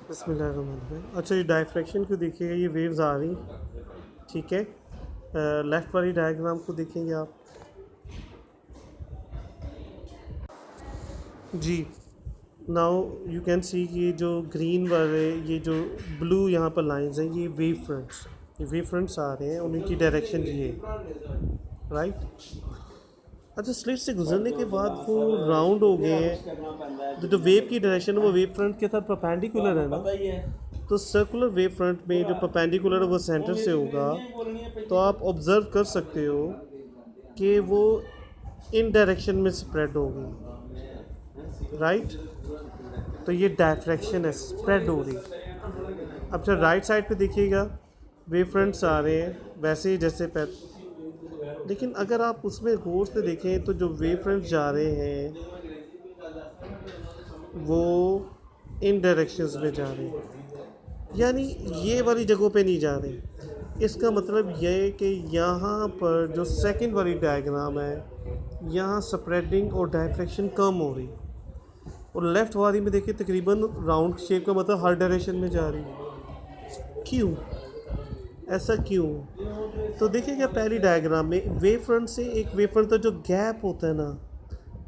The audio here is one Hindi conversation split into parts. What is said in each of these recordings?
बिस्मिल्लाहिर्रहमानिर्रहीम। अच्छा, ये डायफ्रैक्शन को देखिएगा, ये वेव्स आ रही, ठीक है। लेफ़्ट वाली डायग्राम को देखेंगे आप जी। नाउ यू कैन सी कि जो ग्रीन वाले, ये जो ब्लू यहाँ पर लाइंस हैं, ये वेव फ्रंट्स आ रहे हैं, उनकी डायरेक्शन ये है, राइट। अच्छा, स्लिट से गुजरने के बाद वो राउंड हो गए हैं, तो जो वेव की डायरेक्शन है वो वेव फ्रंट के साथ परपेंडिकुलर है ना, तो सर्कुलर वेव फ्रंट में जो परपेंडिकुलर है वो सेंटर से होगा, तो आप ऑब्ज़र्व कर सकते हो कि वो इन डायरेक्शन में स्प्रेड होगी, राइट। तो ये डायफ्रैक्शन है, स्प्रेड हो रही। अब जब राइट साइड पे देखिएगा, वेव फ्रंट्स आ रहे हैं वैसे ही जैसे लेकिन अगर आप उसमें गौर से देखें तो जो वेव फ्रंट्स जा रहे हैं वो इन डायरेक्शंस में जा रहे हैं, यानी ये वाली जगहों पे नहीं जा रहे। इसका मतलब यह है कि यहाँ पर जो सेकंड वाली डायग्राम है, यहाँ स्प्रेडिंग और डायफ्रैक्शन कम हो रही, और लेफ़्ट वाली में देखिए तकरीबन राउंड शेप का मतलब हर डायरेक्शन में जा रही। क्यों ऐसा क्यों? तो देखिएगा पहली डायग्राम में वेव फ्रंट से एक वेव फ्रंट का जो गैप होता है ना,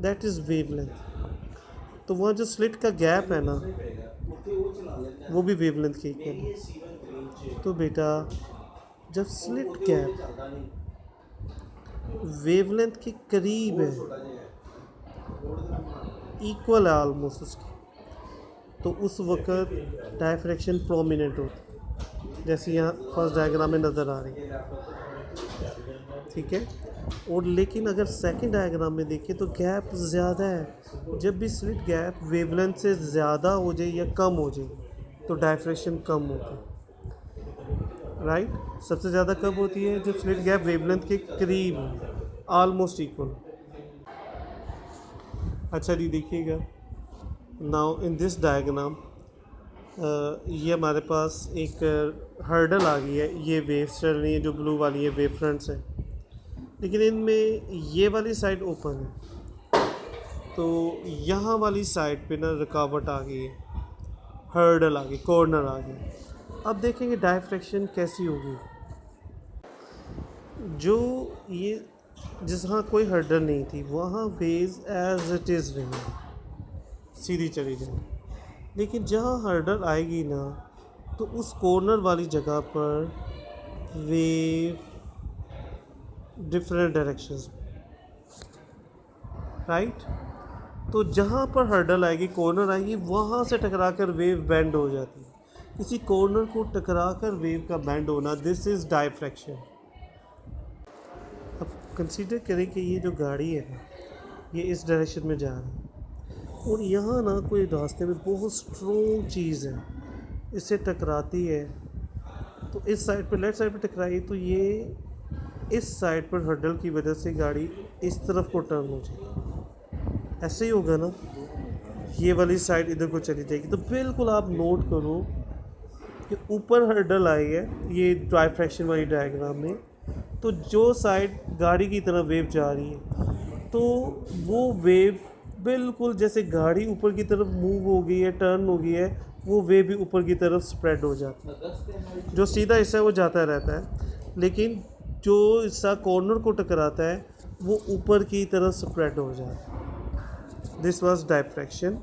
दैट इज़ वेवलेंथ। तो वहाँ जो स्लिट का गैप है ना, वो भी वेवलेंथ के इक्वल है। तो बेटा जब स्लिट गैप वेवलेंथ के करीब है, इक्वल है ऑलमोस्ट उसकी, तो उस वक्त डायफ्रैक्शन प्रोमिनेंट होती है, जैसे यहाँ फर्स्ट डायग्राम में नज़र आ रही है, ठीक है। और लेकिन अगर सेकंड डायग्राम में देखिए तो गैप ज़्यादा है। जब भी स्लिट गैप वेवलेंथ से ज़्यादा हो जाए या कम हो जाए तो डायफ्रैक्शन कम होती है, राइट। सबसे ज़्यादा कब होती है? जब स्लिट गैप वेवलेंथ के करीब हो, ऑलमोस्ट इक्वल। अच्छा जी, देखिएगा नाउ इन दिस डायग्राम ये हमारे पास एक हर्डल आ गई है, ये वेव्स चल रही है जो ब्लू वाली है, वेव फ्रंट्स है, लेकिन इनमें ये वाली साइड ओपन है, तो यहाँ वाली साइड पे ना रुकावट आ गई है, हर्डल आ गई, कॉर्नर आ गई। अब देखेंगे डायफ्रैक्शन कैसी होगी। जो ये जहाँ कोई हर्डल नहीं थी वहाँ वेव्स एज इट इज़ रही, सीधी चली जाए, लेकिन जहाँ हर्डल आएगी ना तो उस कॉर्नर वाली जगह पर वेव डिफरेंट डायरेक्शंस, राइट। तो जहाँ पर हर्डल आएगी, कॉर्नर आएगी, वहाँ से टकरा कर वेव बेंड हो जाती है। किसी कॉर्नर को टकरा कर वेव का बेंड होना, दिस इज़ डायफ्रैक्शन। अब कंसीडर करें कि ये जो गाड़ी है ना, ये इस डायरेक्शन में जा रही है और यहाँ ना कोई रास्ते में बहुत स्ट्रॉन्ग चीज़ है, इससे टकराती है, तो इस साइड पर, लेफ्ट साइड पर टकराई, तो ये इस साइड पर हर्डल की वजह से गाड़ी इस तरफ को टर्न हो जाएगी। ऐसे ही होगा ना, ये वाली साइड इधर को चली जाएगी। तो बिल्कुल आप नोट करो कि ऊपर हर्डल आई है ये डायफ्रैक्शन वाली डायग्राम में, तो जो साइड गाड़ी की तरफ वेव जा रही है, तो वो वेव बिल्कुल जैसे गाड़ी ऊपर की तरफ मूव हो गई है, टर्न हो गई है, वो वेव भी ऊपर की तरफ स्प्रेड हो जाती है। जो सीधा हिस्सा है वो जाता रहता है, लेकिन जो हिस्सा कॉर्नर को टकराता है वो ऊपर की तरफ स्प्रेड हो जाता है। This was diffraction.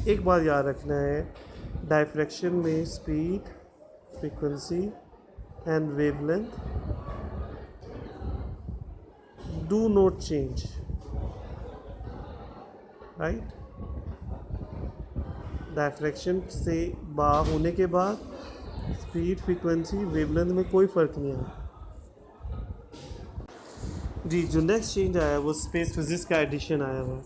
एक बात याद रखना है, डायफ्रैक्शन में speed, frequency and wavelength do not change, right. Diffraction से बाहर होने के बाद स्पीड, फ्रीक्वेंसी, वेवलेंथ में कोई फ़र्क नहीं आता। जी, जो नेक्स्ट चेंज आया वो स्पेस फिज़िक्स का एडिशन आया हुआ।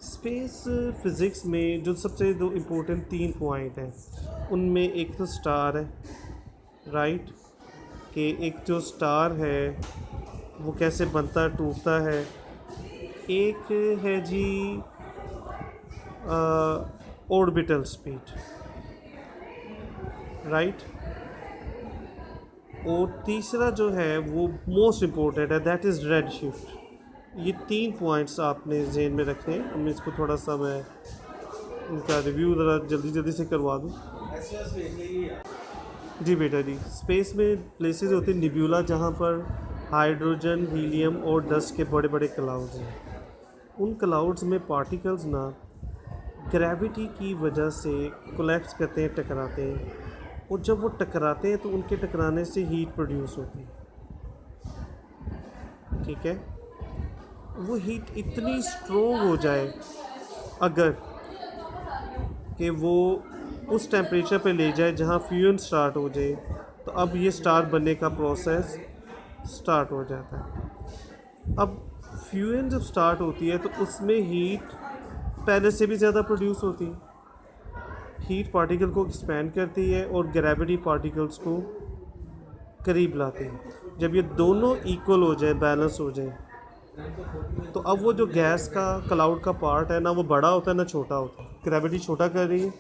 स्पेस फिज़िक्स में जो सबसे दो इम्पोर्टेंट 3 पॉइंट हैं, उनमें एक तो स्टार है, राइट, कि एक जो स्टार है वो कैसे बनता टूटता है। एक है जी ऑर्बिटल स्पीड, राइट। और तीसरा जो है वो मोस्ट इम्पोर्टेंट है, दैट इज़ रेड शिफ्ट। ये 3 पॉइंट्स आपने जहन में रखने हैं। हम इसको थोड़ा सा मैं इनका रिव्यू ज़रा जल्दी जल्दी से करवा दूँ। जी बेटा जी, स्पेस में प्लेसेस होती हैं निब्यूला जहाँ पर हाइड्रोजन, हीलियम और डस्ट के बड़े बड़े क्लाउड्स हैं। उन क्लाउड्स में पार्टिकल्स ना ग्रेविटी की वजह से कोलैप्स करते हैं, टकराते हैं, और जब वो टकराते हैं तो उनके टकराने से हीट प्रोड्यूस होती है। ठीक है, वो हीट इतनी स्ट्रोंग हो जाए अगर कि वो उस टेम्परेचर पे ले जाए जहाँ फ्यूजन स्टार्ट हो जाए, तो अब ये स्टार बनने का प्रोसेस स्टार्ट हो जाता है। अब फ्यूजन जब स्टार्ट होती है तो उसमें हीट पहले से भी ज़्यादा प्रोड्यूस होती है। हीट पार्टिकल को एक्सपैंड करती है और ग्रेविटी पार्टिकल्स को करीब लाती है। जब ये दोनों इक्वल हो जाए, बैलेंस हो जाए, तो अब वो जो गैस का क्लाउड का पार्ट है ना, वो बड़ा होता है ना छोटा होता है। ग्रेविटी छोटा कर रही है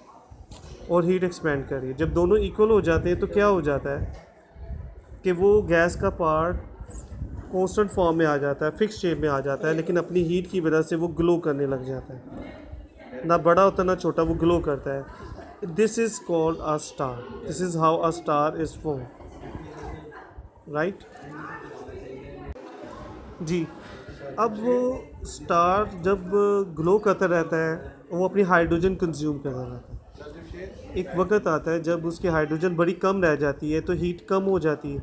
और हीट एक्सपैंड कर रही है। जब दोनों इक्वल हो जाते हैं तो क्या हो जाता है कि वो गैस का पार्ट कांस्टेंट फॉर्म में आ जाता है, फिक्स शेप में आ जाता है, लेकिन अपनी हीट की वजह से वो ग्लो करने लग जाता है। ना बड़ा होता ना छोटा, वो ग्लो करता है। This is called a star. This is how a star is form, right जी। अब वो स्टार जब ग्लो करता रहता है, वो अपनी हाइड्रोजन कंज्यूम करता रहता है। एक वक्त आता है जब उसकी हाइड्रोजन बड़ी कम रह जाती है, तो हीट कम हो जाती है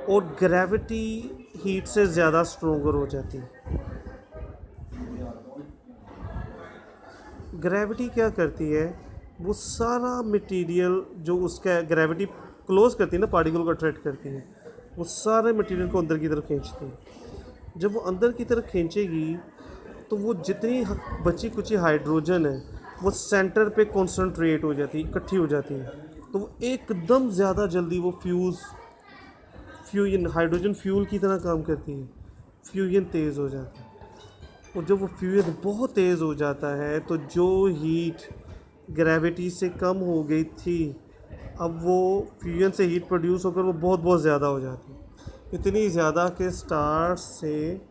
और ग्रेविटी हीट से ज़्यादा स्ट्रोंगर हो जाती है। ग्रेविटी क्या करती है, वो सारा मटेरियल जो उसका ग्रेविटी क्लोज करती है ना, पार्टिकल को अट्रैक्ट करती है, वो सारे मटेरियल को अंदर की तरफ खींचती है। जब वो अंदर की तरफ खींचेगी तो वो जितनी बची कुची हाइड्रोजन है वो सेंटर पे कॉन्सनट्रेट हो जाती है, इकट्ठी हो जाती है। तो वो एकदम ज़्यादा जल्दी वो फ्यूजन हाइड्रोजन फ्यूल की तरह काम करती है। फ्यूजन तेज़ हो जाता है, और जब वो फ्यूजन बहुत तेज़ हो जाता है तो जो हीट ग्रेविटी से कम हो गई थी, अब वो फ्यूजन से हीट प्रोड्यूस होकर वो बहुत बहुत ज़्यादा हो जाती है। इतनी ज़्यादा कि स्टार से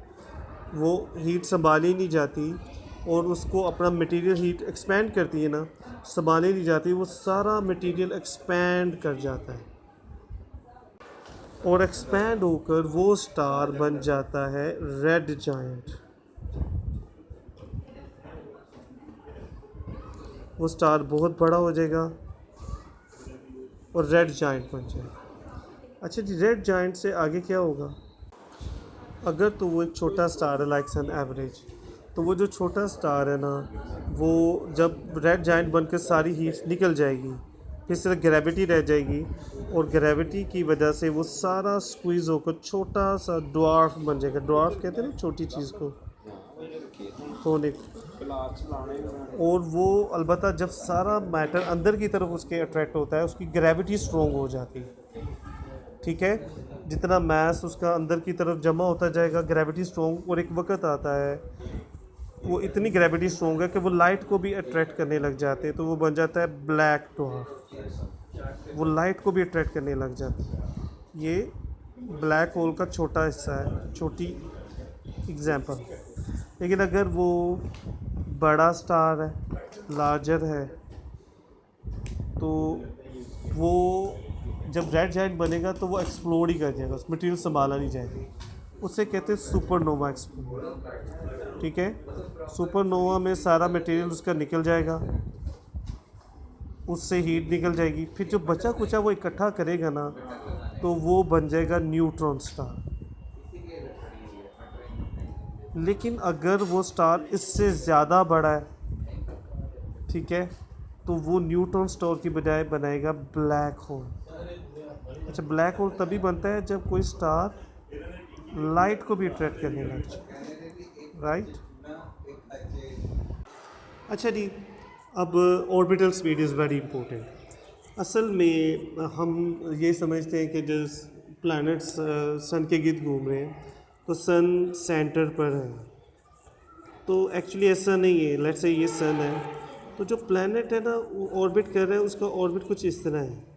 वो हीट संभाली नहीं जाती और उसको अपना मटेरियल हीट एक्सपैंड करती है ना, संभाली नहीं जाती, वो सारा मटेरियल एक्सपैंड कर जाता है और एक्सपैंड होकर वो स्टार बन जाता है रेड जायंट। वो स्टार बहुत बड़ा हो जाएगा और रेड जायंट बन जाएगा। अच्छा जी, रेड जायंट से आगे क्या होगा? अगर तो वो एक छोटा स्टार है लाइक सन एवरेज, तो वो जो छोटा स्टार है ना, वो जब रेड जायंट बनकर सारी हीट निकल जाएगी, फिर सिर्फ ग्रेविटी रह जाएगी, और ग्रेविटी की वजह से वो सारा स्क्वीज़ होकर छोटा सा ड्वार्फ बन जाएगा। ड्वार्फ कहते हैं ना छोटी चीज़ को, कोनिक। और वो अलबत्ता जब सारा मैटर अंदर की तरफ उसके अट्रैक्ट होता है, उसकी ग्रेविटी स्ट्रॉन्ग हो जाती है। ठीक है, जितना मास उसका अंदर की तरफ जमा होता जाएगा, ग्रेविटी स्ट्रॉन्ग, और एक वक्त आता है वो इतनी ग्रेविटी स्ट्रॉन्ग है कि वो लाइट को भी अट्रैक्ट करने लग जाते हैं, तो वो बन जाता है ब्लैक ड्वार्फ। वो लाइट को भी अट्रैक्ट करने लग जाती है। ये ब्लैक होल का छोटा हिस्सा है, छोटी एग्जांपल। लेकिन अगर वो बड़ा स्टार है, लार्जर है, तो वो जब रेड जायंट बनेगा तो वो एक्सप्लोड ही कर जाएगा, उस मटेरियल संभाला नहीं जाएगा। उससे कहते हैं सुपरनोवा एक्सप्लोड। ठीक है, सुपरनोवा में सारा मटेरियल उसका निकल जाएगा, उससे हीट निकल जाएगी, फिर जो बचा कुचा वो इकट्ठा करेगा ना, तो वो बन जाएगा न्यूट्रॉन स्टार। लेकिन अगर वो स्टार इससे ज़्यादा बड़ा है, ठीक है, तो वो न्यूट्रॉन स्टार की बजाय बनाएगा ब्लैक होल। अच्छा, ब्लैक होल तभी बनता है जब कोई स्टार लाइट को भी अट्रैक्ट करने लग जाए, राइट। अच्छा जी, अब orbital speed is very important. असल में हम ये समझते हैं कि जो प्लैनेट्स सन के गिर्द घूम रहे हैं, तो सन सेंटर पर है, तो एक्चुअली ऐसा नहीं है। लेट्स से ये सन है, तो जो प्लैनेट है ना वो ऑर्बिट कर रहा है, उसका ऑर्बिट कुछ इस तरह है।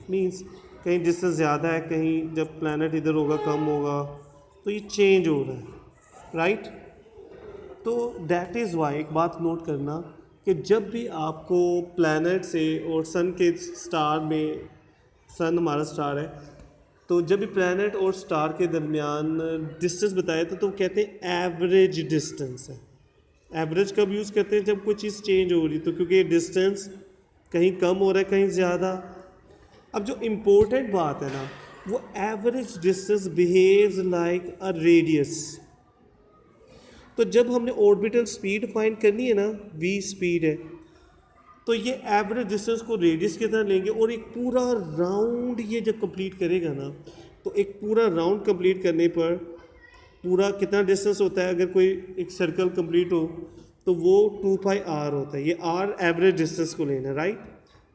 मींस कहीं डिस्टेंस ज़्यादा है, कहीं जब प्लैनेट इधर होगा कम होगा, तो ये चेंज हो रहा है, राइट। तो दैट इज़ वाई एक बात नोट करना कि जब भी आपको प्लैनेट से और सन के स्टार में, सन हमारा स्टार है, तो जब भी प्लैनेट और स्टार के दरमियान डिस्टेंस बताया तो कहते हैं एवरेज डिस्टेंस है। एवरेज कब यूज़ करते हैं? जब कोई चीज़ चेंज हो रही, तो क्योंकि ये डिस्टेंस कहीं कम हो रहा है कहीं ज़्यादा। अब जो इम्पोर्टेंट बात है ना, वो average distance behaves like a radius. तो जब हमने ऑर्बिटल स्पीड फाइंड करनी है ना, v स्पीड है, तो ये एवरेज डिस्टेंस को रेडियस की तरह लेंगे और एक पूरा राउंड ये जब कंप्लीट करेगा ना, तो एक पूरा राउंड कंप्लीट करने पर पूरा कितना डिस्टेंस होता है? अगर कोई एक सर्कल कंप्लीट हो तो वो 2πr होता है। ये r एवरेज डिस्टेंस को लेना, राइट,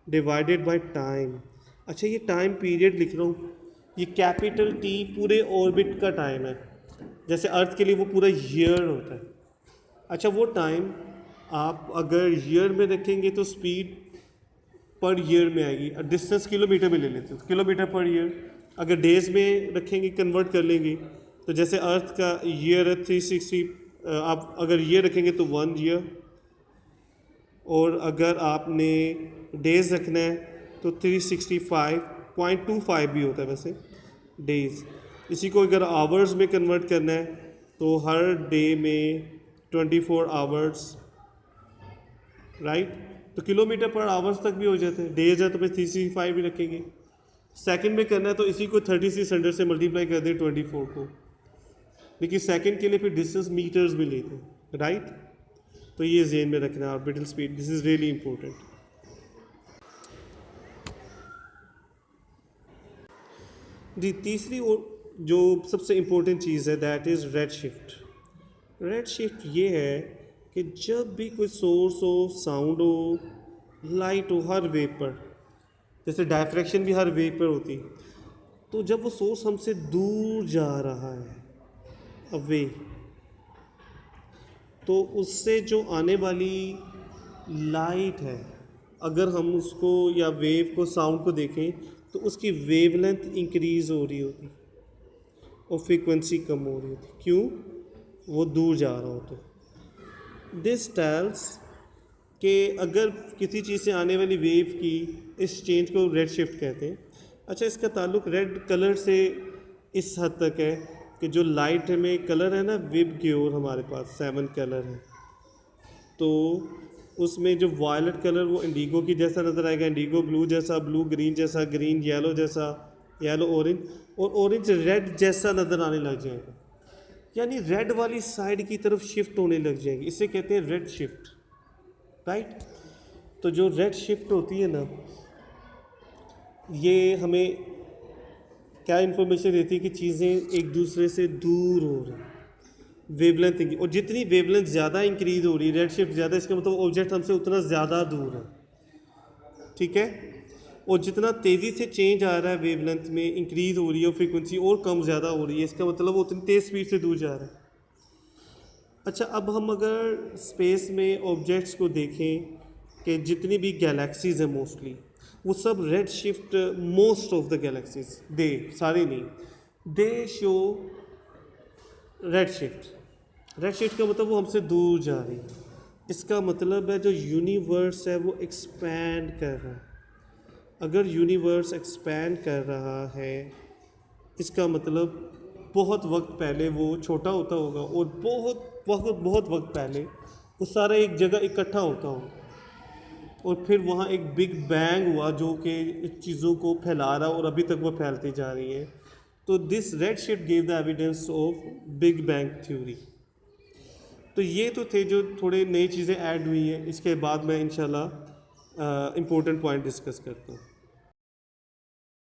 डिवाइडेड बाय टाइम। अच्छा, ये टाइम पीरियड लिख रहा हूँ, ये कैपिटल T पूरे ऑर्बिट का टाइम है। जैसे अर्थ के लिए वो पूरा ईयर होता है। अच्छा, वो टाइम आप अगर ईयर में रखेंगे तो स्पीड पर ईयर में आएगी। डिस्टेंस किलोमीटर में ले लेते हैं, किलोमीटर पर ईयर। अगर डेज में रखेंगे, कन्वर्ट कर लेंगे, तो जैसे अर्थ का ईयर है 360, आप अगर ईयर रखेंगे तो 1 ईयर, और अगर आपने डेज रखना है तो 365.25 भी होता है वैसे डेज। इसी को अगर आवर्स में कन्वर्ट करना है तो हर डे में 24 आवर्स, राइट। तो किलोमीटर पर आवर्स तक भी हो जाते हैं। डेज है तो फिर 365 भी रखेंगे। सेकंड में करना है तो इसी को 3600 से मल्टीप्लाई कर दें 24 को, लेकिन सेकंड के लिए फिर डिस्टेंस मीटर्स में लेते हैं, राइट। तो ये जेन में रखना है orbital speed, this is really important. जी, तीसरी और जो सबसे इम्पोर्टेंट चीज़ है that is red shift. Red shift ये है कि जब भी कोई सोर्स हो, साउंड हो, लाइट हो, हर वेव पर, जैसे डायफ्रैक्शन भी हर वेव पर होती, तो जब वो सोर्स हमसे दूर जा रहा है, अवे, तो उससे जो आने वाली लाइट है, अगर हम उसको या वेव को, साउंड को देखें, तो उसकी वेवलेंथ इंक्रीज़ हो रही होती और फ्रीक्वेंसी कम हो रही होती। क्यों? वो दूर जा रहा हो। तो दिस टेल्स कि अगर किसी चीज़ से आने वाली वेव की इस चेंज को रेड शिफ्ट कहते हैं। अच्छा, इसका ताल्लुक रेड कलर से इस हद तक है कि जो लाइट में कलर है ना, विब ग्योर हमारे पास 7 कलर है, तो उसमें जो वायलेट कलर वो इंडिगो की जैसा नज़र आएगा, इंडिगो ब्लू जैसा, ब्लू ग्रीन जैसा, ग्रीन येलो जैसा, येलो ऑरेंज, और ऑरेंज रेड जैसा नज़र आने लग जाएगा। यानी रेड वाली साइड की तरफ शिफ्ट होने लग जाएगी, इसे कहते हैं रेड शिफ्ट, राइट। तो जो रेड शिफ्ट होती है ना, ये हमें क्या इन्फॉर्मेशन देती है कि चीज़ें एक दूसरे से दूर हो रही, वेवलेंथ, और जितनी वेवलेंथ ज़्यादा इंक्रीज हो रही है, रेड शिफ्ट ज़्यादा, इसका मतलब ऑब्जेक्ट हमसे उतना ज़्यादा दूर है, ठीक है। और जितना तेज़ी से चेंज आ रहा है, वेवलेंथ में इंक्रीज हो रही है और फ्रीक्वेंसी और कम ज़्यादा हो रही है, इसका मतलब वो उतनी तेज़ स्पीड से दूर जा रहा है। अच्छा, अब हम अगर स्पेस में ऑब्जेक्ट्स को देखें कि जितनी भी गैलेक्सीज़ हैं मोस्टली, वो सब red shift, most of the galaxies, they सारे नहीं, they show red shift. Red shift का मतलब वो हमसे दूर जा रही है। इसका मतलब है जो यूनिवर्स है वो एक्सपैंड कर रहा है। अगर यूनिवर्स एक्सपैंड कर रहा है, इसका मतलब बहुत वक्त पहले वो छोटा होता होगा और बहुत वक्त पहले वो सारा एक जगह इकट्ठा होता होगा, और फिर वहाँ एक बिग बैंग हुआ जो कि चीज़ों को फैला रहा और अभी तक वो फैलती जा रही है। तो this red shift give the evidence of big bang theory. तो ये तो थे जो थोड़े नई चीज़ें ऐड हुई हैं। इसके बाद मैं इंशाल्लाह इम्पोर्टेंट पॉइंट डिस्कस करता हूँ।